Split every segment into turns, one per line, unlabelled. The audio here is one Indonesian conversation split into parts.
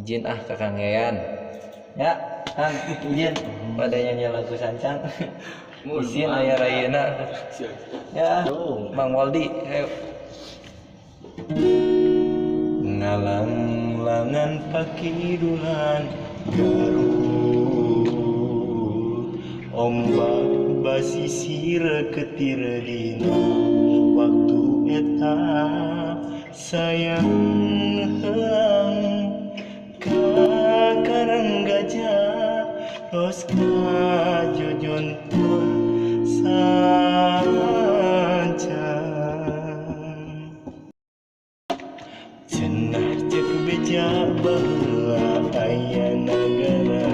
izin kakanggean ya kan izin pada nyanyi lagu sancang izin aya rayana ya Mang Waldi ayo ngalang-langan pakidulan Garut ombak basisir ketir dina waktu eta sayang helang karang gajah tos kajojon pun sancang cenah cek beja baheula aya nagara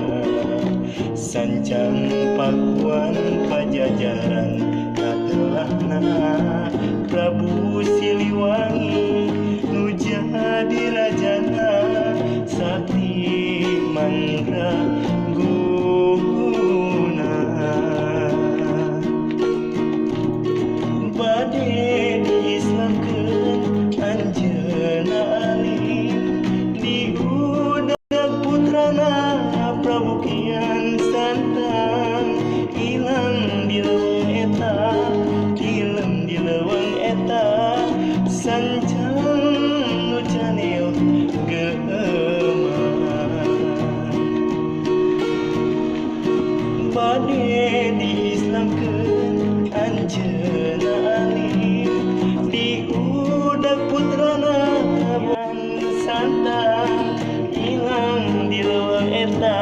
sancang pakuan pajajaran katelahna Prabu Siliwangi nu jadi rajana sakti mandraguna bade diislamkeun anjeunna alim diudag putrana Prabu Kian Santang ilang di leuweung eta tilem di leuweung eta sancang nu caneo geuman bade diislamkeun anjeunna alim diudag putrana Santang ilang di leuweung eta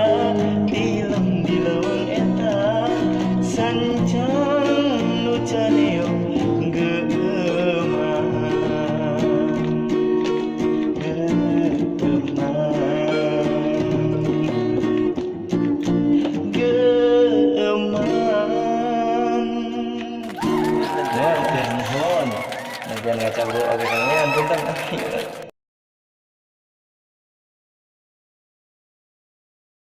tilem di leuweung eta sancang nu caneo geuman ya nuhun jangan ngacabro oge kangean punten